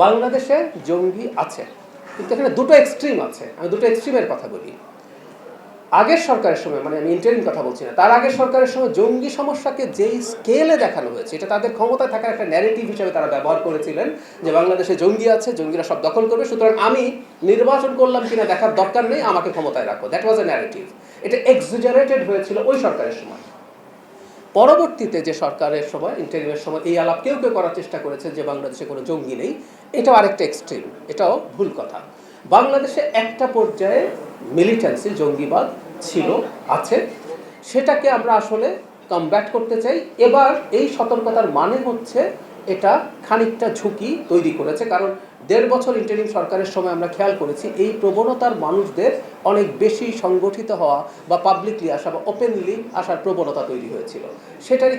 বাংলাদেশে জঙ্গি আছে, কিন্তু এখানে দুটো এক্সট্রিম আছে। আমি দুটো এক্সট্রিমের কথা বলি। আগের সরকারের সময়, মানে আমি ইন্টারিম কথা বলছি না, তার আগের সরকারের সময় জঙ্গি সমস্যাকে যেই স্কেলে দেখানো হয়েছে, এটা তাদের ক্ষমতায় থাকার একটা ন্যারেটিভ হিসেবে তারা ব্যবহার করেছিলেন যে বাংলাদেশে জঙ্গি আছে, জঙ্গিরা সব দখল করবে, সুতরাং আমি নির্বাচন করলাম কিনা দেখার দরকার নেই, আমাকে ক্ষমতায় রাখো। That was A narrative. এটা এক্সিজারেটেড হয়েছিল ওই সরকারের সময়। পরবর্তীতে যে সরকারের সময়, ইন্টারিমের সময়, এই আলাপ কেউ কেউ করার চেষ্টা করেছে যে বাংলাদেশে কোনো জঙ্গি নেই। এটাও আরেকটা এক্সট্রিম, এটাও ভুল কথা। বাংলাদেশে একটা পর্যায়ে মিলিটেন্সি, জঙ্গিবাদ ছিল, আছে। সেটাকে আমরা আসলে কমব্যাট করতে চাই। এবার এই সতর্কতার মানে হচ্ছে এটা খানিকটা ঝুঁকি তৈরি করেছে, কারণ 1.5 বছর ইন্টারিম সরকারের সময় আমরা খেয়াল করেছি এই প্রবণতার মানুষদের অনেক বেশি সংগঠিত হওয়া বা পাবলিকলি আসা বা ওপেনলি আসার প্রবণতা তৈরি হয়েছিল। সেটারই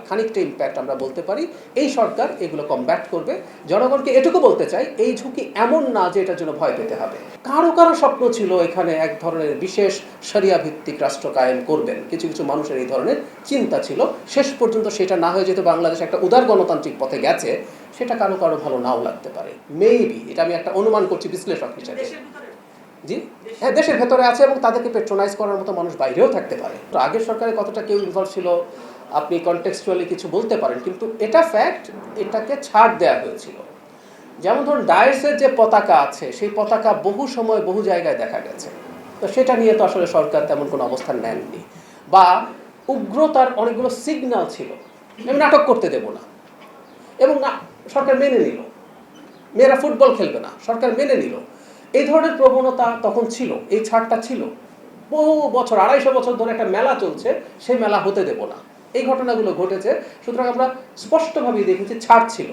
খানিকটা ইম্প্যাক্ট আমরা বলতে পারি। এই সরকার এগুলো কমব্যাট করবে। জনগণকে এটুকু বলতে চাই, এই ঝুঁকি এমন না যে এটার জন্য ভয় পেতে হবে। কারো কারো স্বপ্ন ছিল এখানে এক ধরনের বিশেষ শরিয়া ভিত্তিক রাষ্ট্র কায়েম করবেন, কিছু কিছু মানুষের এই ধরনের চিন্তা ছিল। শেষ পর্যন্ত সেটা না হয়ে যেহেতু বাংলাদেশ একটা উদার গণতান্ত্রিক পথে গেছে, সেটা কারো কারো ভালো নাও লাগতে পারে, মেবি। এটা আমি একটা অনুমান করছি বিশ্লেষক হিসেবে। জি হ্যাঁ, দেশের ভেতরে আছে এবং তাদেরকে পেট্রোনাইজ করার মতো মানুষ বাইরেও থাকতে পারে। তো আগের সরকারে কতটা কেউ ইনভলভ ছিল আপনি কনটেক্সচুয়ালি কিছু বলতে পারেন, কিন্তু এটা ফ্যাক্ট, এটাকে ছাড় দেওয়া হয়েছিল। যেমন ধরুন ডায়াসের যে পতাকা আছে, সেই পতাকা বহু সময় বহু জায়গায় দেখা গেছে, তো সেটা নিয়ে তো আসলে সরকার তেমন কোনো অবস্থান নেননি। বা উগ্রতার অনেকগুলো সিগন্যাল ছিল, আমি নাটক করতে দেব না, এবং না সরকার মেনে নিল। মেয়েরা ফুটবল খেলবে না, সরকার মেনে নিল। এই ধরনের প্রবণতা তখন ছিল, এই ছাড়টা ছিল। বহু বছর, 250 বছর ধরে একটা মেলা চলছে, সেই মেলা হতে দেব না, এই ঘটনাগুলো ঘটেছে। সুতরাং আমরা স্পষ্টভাবেই দেখেছি ছাড় ছিল।